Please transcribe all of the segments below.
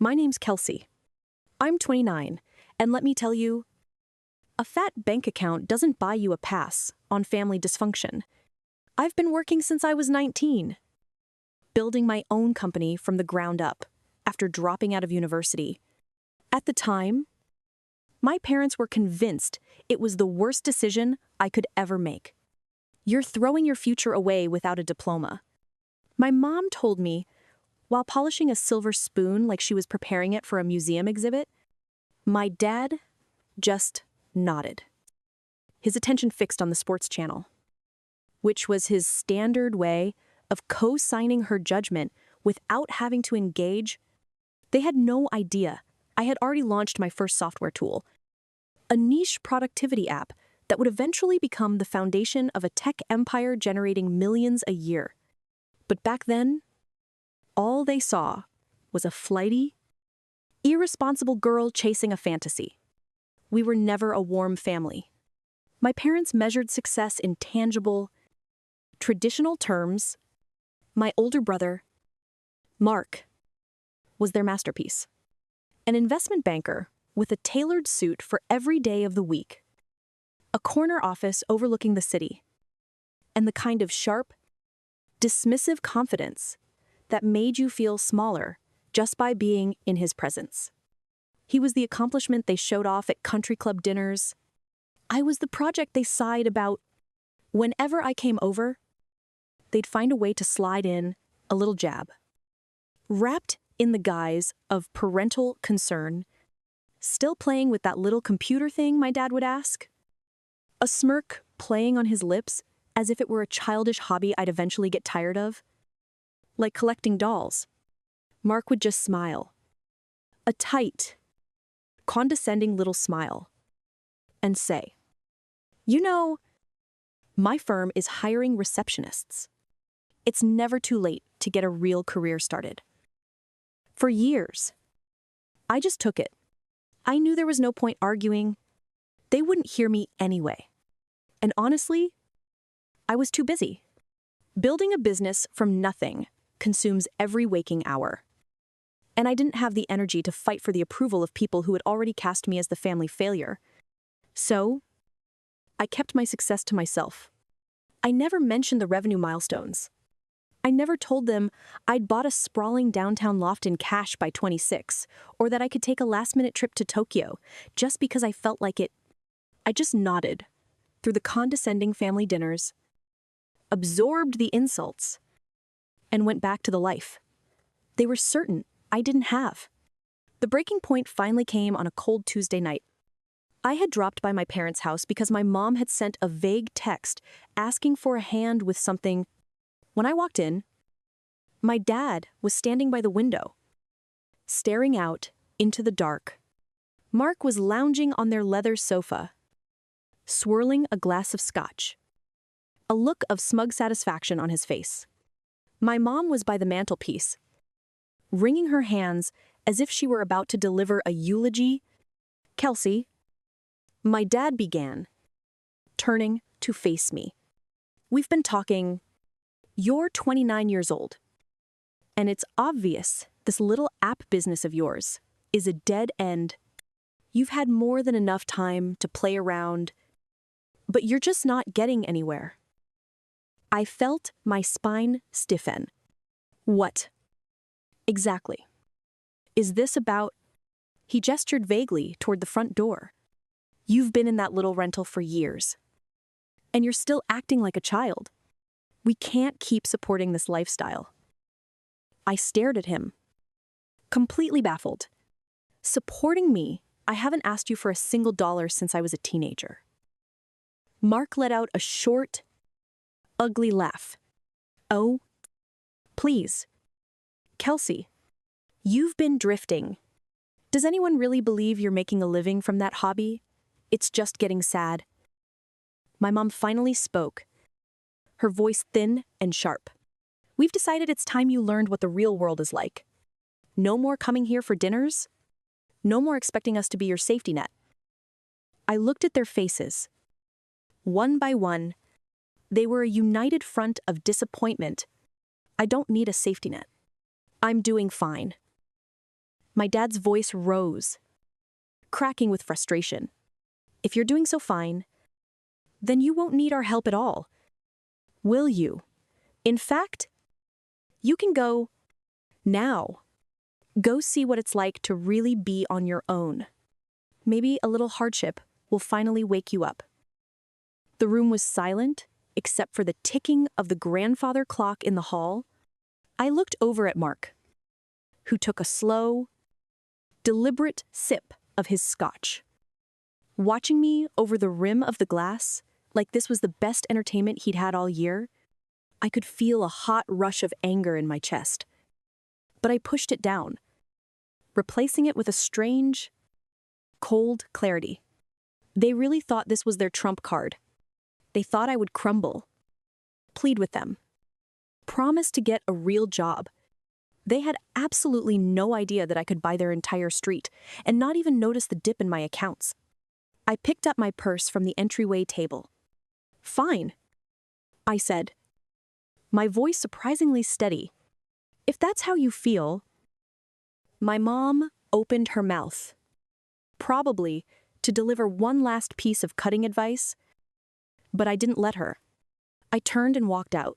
My name's Kelsey. I'm 29, and let me tell you, a fat bank account doesn't buy you a pass on family dysfunction. I've been working since I was 19, building my own company from the ground up after dropping out of university. At the time, my parents were convinced it was the worst decision I could ever make. You're throwing your future away without a diploma. My mom told me, while polishing a silver spoon like she was preparing it for a museum exhibit. My dad just nodded, his attention fixed on the sports channel, which was his standard way of co-signing her judgment without having to engage. They had no idea I had already launched my first software tool, a niche productivity app that would eventually become the foundation of a tech empire generating millions a year. But back then, all they saw was a flighty, irresponsible girl chasing a fantasy. We were never a warm family. My parents measured success in tangible, traditional terms. My older brother, Mark, was their masterpiece. An investment banker with a tailored suit for every day of the week, a corner office overlooking the city, and the kind of sharp, dismissive confidence that made you feel smaller just by being in his presence. He was the accomplishment they showed off at country club dinners. I was the project they sighed about. Whenever I came over, they'd find a way to slide in a little jab, wrapped in the guise of parental concern. Still playing with that little computer thing, my dad would ask. A smirk playing on his lips as if it were a childish hobby I'd eventually get tired of. Like collecting dolls. Mark would just smile. A tight, condescending little smile. And say, "You know, my firm is hiring receptionists. It's never too late to get a real career started." For years, I just took it. I knew there was no point arguing. They wouldn't hear me anyway. And honestly, I was too busy. Building a business from nothing consumes every waking hour. And I didn't have the energy to fight for the approval of people who had already cast me as the family failure. So, I kept my success to myself. I never mentioned the revenue milestones. I never told them I'd bought a sprawling downtown loft in cash by 26, or that I could take a last-minute trip to Tokyo just because I felt like it. I just nodded through the condescending family dinners, absorbed the insults, and went back to the life they were certain I didn't have. The breaking point finally came on a cold Tuesday night. I had dropped by my parents' house because my mom had sent a vague text asking for a hand with something. When I walked in, my dad was standing by the window, staring out into the dark. Mark was lounging on their leather sofa, swirling a glass of scotch, a look of smug satisfaction on his face. My mom was by the mantelpiece, wringing her hands as if she were about to deliver a eulogy. "Kelsey," my dad began, turning to face me. "We've been talking. You're 29 years old, and it's obvious this little app business of yours is a dead end. You've had more than enough time to play around, but you're just not getting anywhere." I felt my spine stiffen. What? Exactly. Is this about? He gestured vaguely toward the front door. "You've been in that little rental for years, and you're still acting like a child. We can't keep supporting this lifestyle." I stared at him, completely baffled. "Supporting me? I haven't asked you for a single dollar since I was a teenager." Mark let out a short, ugly laugh. "Oh, please. Kelsey, you've been drifting. Does anyone really believe you're making a living from that hobby? It's just getting sad." My mom finally spoke, her voice thin and sharp. "We've decided it's time you learned what the real world is like. No more coming here for dinners. No more expecting us to be your safety net." I looked at their faces. One by one, they were a united front of disappointment. "I don't need a safety net. I'm doing fine." My dad's voice rose, cracking with frustration. If you're doing so fine, then you won't need our help at all. Will you? In fact, you can go now. Go see what it's like to really be on your own. Maybe a little hardship will finally wake you up. The room was silent, except for the ticking of the grandfather clock in the hall. I looked over at Mark, who took a slow, deliberate sip of his scotch. Watching me over the rim of the glass, like this was the best entertainment he'd had all year, I could feel a hot rush of anger in my chest. But I pushed it down, replacing it with a strange, cold clarity. They really thought this was their trump card. They thought I would crumble, plead with them, promise to get a real job. They had absolutely no idea that I could buy their entire street and not even notice the dip in my accounts. I picked up my purse from the entryway table. Fine, I said, my voice surprisingly steady. If that's how you feel. My mom opened her mouth, probably to deliver one last piece of cutting advice, but I didn't let her. I turned and walked out,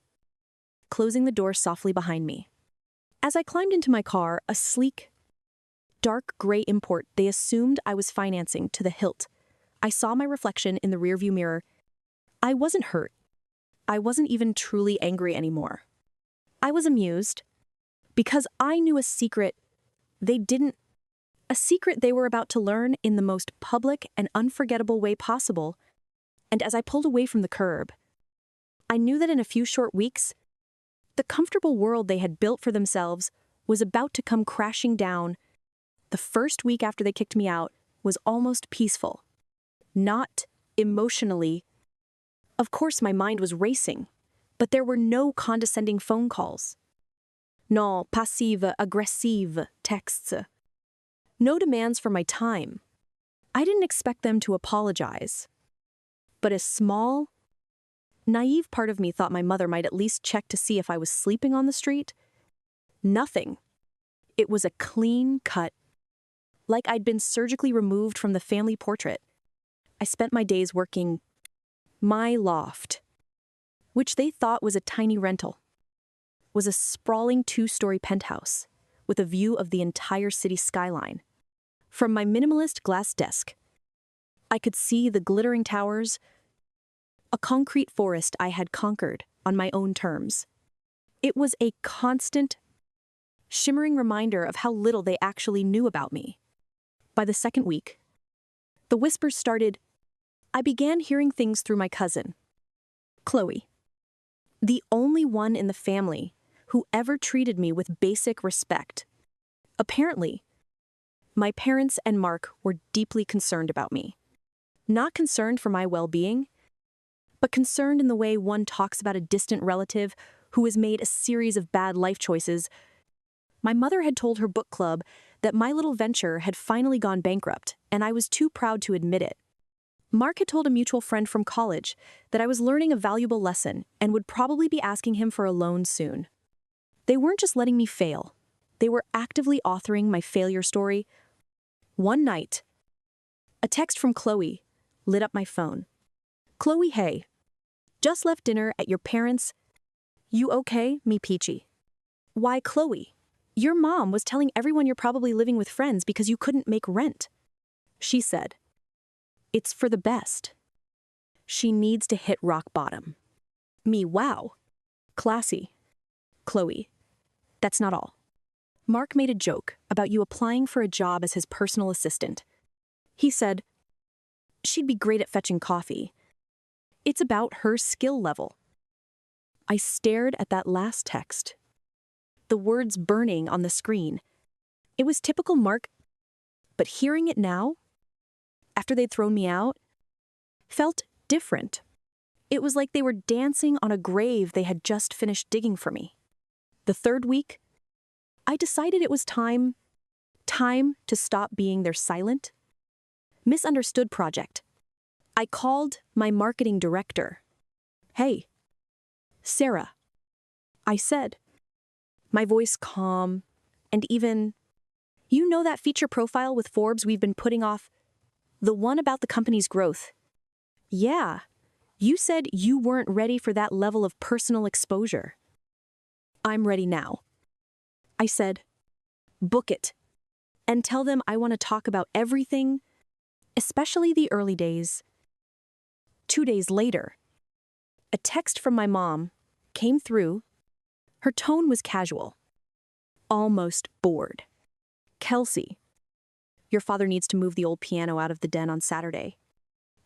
closing the door softly behind me. As I climbed into my car, a sleek, dark gray import they assumed I was financing to the hilt, I saw my reflection in the rearview mirror. I wasn't hurt. I wasn't even truly angry anymore. I was amused, because I knew a secret they were about to learn in the most public and unforgettable way possible. And as I pulled away from the curb, I knew that in a few short weeks, the comfortable world they had built for themselves was about to come crashing down. The first week after they kicked me out was almost peaceful. Not emotionally. Of course, my mind was racing, but there were no condescending phone calls. No passive-aggressive texts. No demands for my time. I didn't expect them to apologize. But a small, naive part of me thought my mother might at least check to see if I was sleeping on the street. Nothing. It was a clean cut, like I'd been surgically removed from the family portrait. I spent my days working my loft, which they thought was a tiny rental, was a sprawling 2-story penthouse with a view of the entire city skyline. From my minimalist glass desk, I could see the glittering towers, a concrete forest I had conquered on my own terms. It was a constant, shimmering reminder of how little they actually knew about me. By the second week, the whispers started. I began hearing things through my cousin, Chloe, the only one in the family who ever treated me with basic respect. Apparently, my parents and Mark were deeply concerned about me. Not concerned for my well-being, but concerned in the way one talks about a distant relative who has made a series of bad life choices. My mother had told her book club that my little venture had finally gone bankrupt, and I was too proud to admit it. Mark had told a mutual friend from college that I was learning a valuable lesson and would probably be asking him for a loan soon. They weren't just letting me fail. They were actively authoring my failure story. One night, a text from Chloe lit up my phone. Chloe, hey. Just left dinner at your parents'. You okay, me peachy? Why, Chloe, your mom was telling everyone you're probably living with friends because you couldn't make rent. She said, it's for the best. She needs to hit rock bottom. Me, wow. Classy. Chloe, that's not all. Mark made a joke about you applying for a job as his personal assistant. He said, she'd be great at fetching coffee. It's about her skill level. I stared at that last text, the words burning on the screen. It was typical Mark, but hearing it now, after they'd thrown me out, felt different. It was like they were dancing on a grave they had just finished digging for me. The third week, I decided it was time to stop being their silent, misunderstood project. I called my marketing director. Hey, Sarah, I said, my voice calm and even You know that feature profile with Forbes we've been putting off? The one about the company's growth. Yeah, you said you weren't ready for that level of personal exposure. I'm ready now. I said, book it. And tell them I want to talk about everything, especially the early days. 2 days later, a text from my mom came through. Her tone was casual, almost bored. Kelsey, your father needs to move the old piano out of the den on Saturday.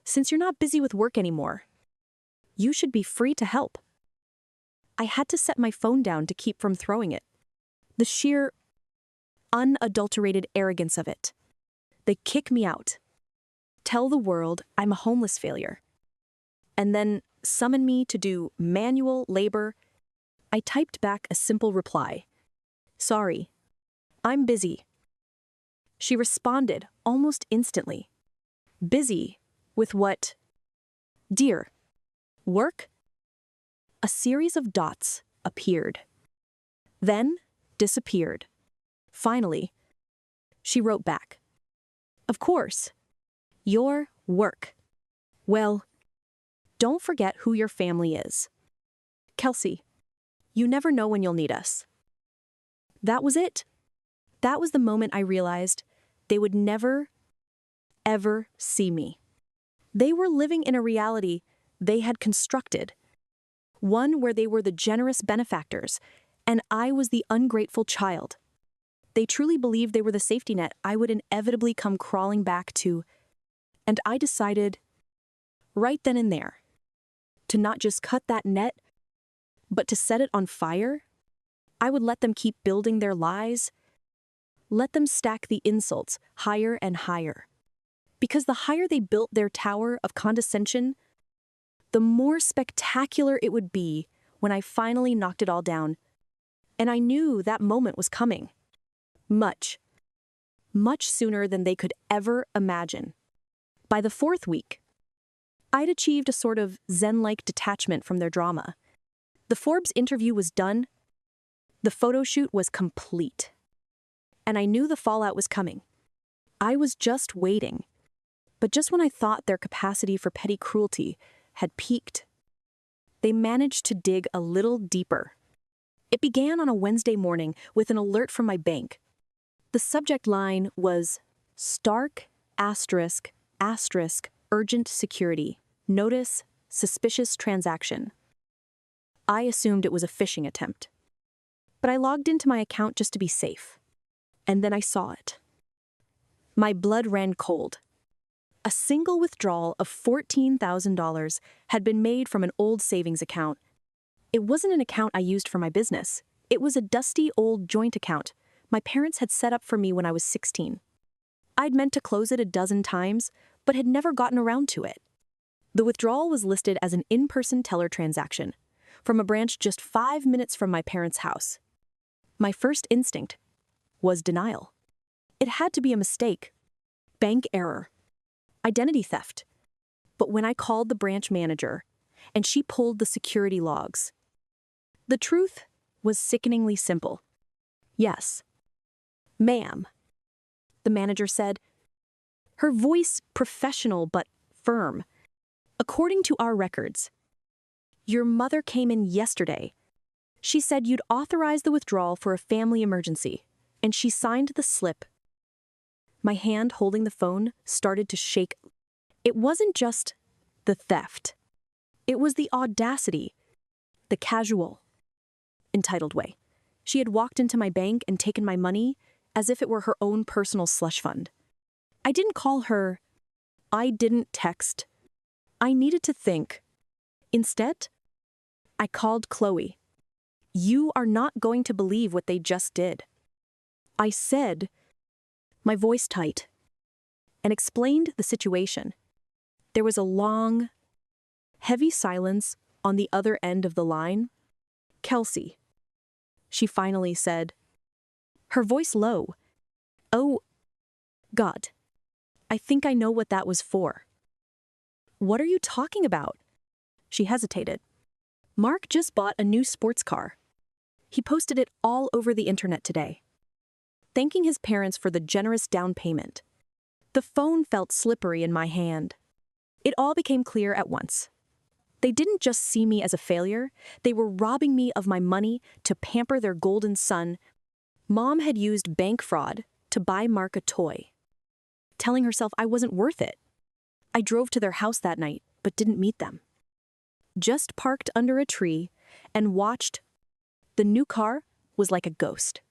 Since you're not busy with work anymore, you should be free to help. I had to set my phone down to keep from throwing it. The sheer, unadulterated arrogance of it. They kick me out, tell the world I'm a homeless failure, and then summon me to do manual labor. I typed back a simple reply. Sorry, I'm busy. She responded almost instantly. Busy with what? Dear, work? A series of dots appeared, then disappeared. Finally, she wrote back. Of course, your work. Well, don't forget who your family is. Kelsey, you never know when you'll need us. That was it. That was the moment I realized they would never, ever see me. They were living in a reality they had constructed, one where they were the generous benefactors, and I was the ungrateful child. They truly believed they were the safety net I would inevitably come crawling back to, and I decided, right then and there, to not just cut that net, but to set it on fire. I would let them keep building their lies, let them stack the insults higher and higher. Because the higher they built their tower of condescension, the more spectacular it would be when I finally knocked it all down. And I knew that moment was coming. Much, much sooner than they could ever imagine. By the 4th week, I'd achieved a sort of zen-like detachment from their drama. The Forbes interview was done. The photo shoot was complete. And I knew the fallout was coming. I was just waiting. But just when I thought their capacity for petty cruelty had peaked, they managed to dig a little deeper. It began on a Wednesday morning with an alert from my bank. The subject line was Stark, asterisk, asterisk, urgent security, notice, suspicious transaction. I assumed it was a phishing attempt. But I logged into my account just to be safe. And then I saw it. My blood ran cold. A single withdrawal of $14,000 had been made from an old savings account. It wasn't an account I used for my business. It was a dusty old joint account my parents had set up for me when I was 16. I'd meant to close it a dozen times, but had never gotten around to it. The withdrawal was listed as an in-person teller transaction from a branch just 5 minutes from my parents' house. My first instinct was denial. It had to be a mistake, bank error, identity theft. But when I called the branch manager and she pulled the security logs, the truth was sickeningly simple. Yes, ma'am, the manager said, her voice professional but firm. According to our records, your mother came in yesterday. She said you'd authorize the withdrawal for a family emergency, and she signed the slip. My hand holding the phone started to shake. It wasn't just the theft. It was the audacity, the casual, entitled way. She had walked into my bank and taken my money as if it were her own personal slush fund. I didn't call her. I didn't text. I needed to think. Instead, I called Chloe. You are not going to believe what they just did. I said, my voice tight, and explained the situation. There was a long, heavy silence on the other end of the line. Kelsey, she finally said, her voice low. Oh, God, I think I know what that was for. What are you talking about? She hesitated. Mark just bought a new sports car. He posted it all over the internet today. thanking his parents for the generous down payment. The phone felt slippery in my hand. It all became clear at once. They didn't just see me as a failure, they were robbing me of my money to pamper their golden son. Mom had used bank fraud to buy Mark a toy, telling herself I wasn't worth it. I drove to their house that night, but didn't meet them. Just parked under a tree and watched. The new car was like a ghost.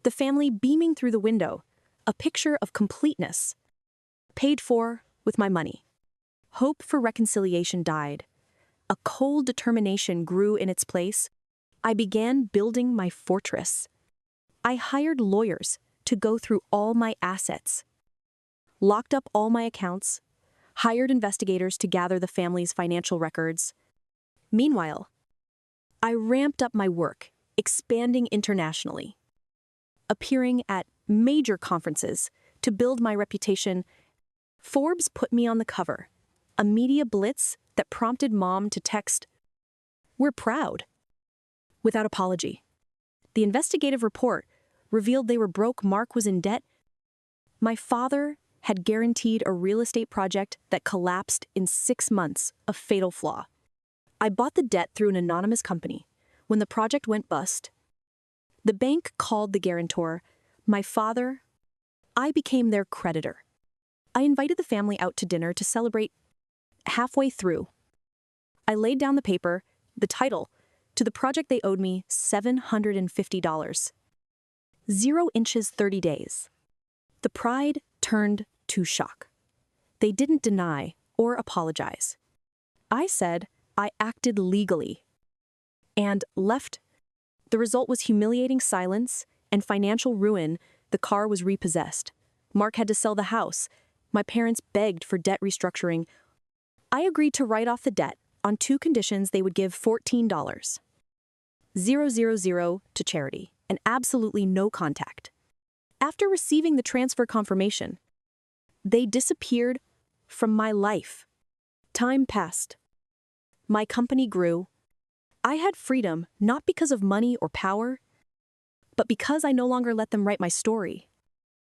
The family beaming through the window, a picture of completeness. Paid for with my money. Hope for reconciliation died. A cold determination grew in its place. I began building my fortress. I hired lawyers to go through all my assets, locked up all my accounts, hired investigators to gather the family's financial records. Meanwhile, I ramped up my work, expanding internationally, appearing at major conferences to build my reputation. Forbes put me on the cover, a media blitz that prompted Mom to text, "We're proud," without apology. The investigative report revealed they were broke. Mark was in debt. My father had guaranteed a real estate project that collapsed in 6 months, a fatal flaw. I bought the debt through an anonymous company. When the project went bust, the bank called the guarantor my father. I became their creditor. I invited the family out to dinner to celebrate. Halfway through, I laid down the paper, the title, to the project they owed me $750. 0 inches 30 days. The pride turned to shock. They didn't deny or apologize. I said I acted legally and left. The result was humiliating silence and financial ruin. The car was repossessed. Mark had to sell the house. My parents begged for debt restructuring. I agreed to write off the debt on 2 conditions: they would give $14,000 to charity and absolutely no contact. After receiving the transfer confirmation, they disappeared from my life. Time passed. My company grew. I had freedom not because of money or power, but because I no longer let them write my story.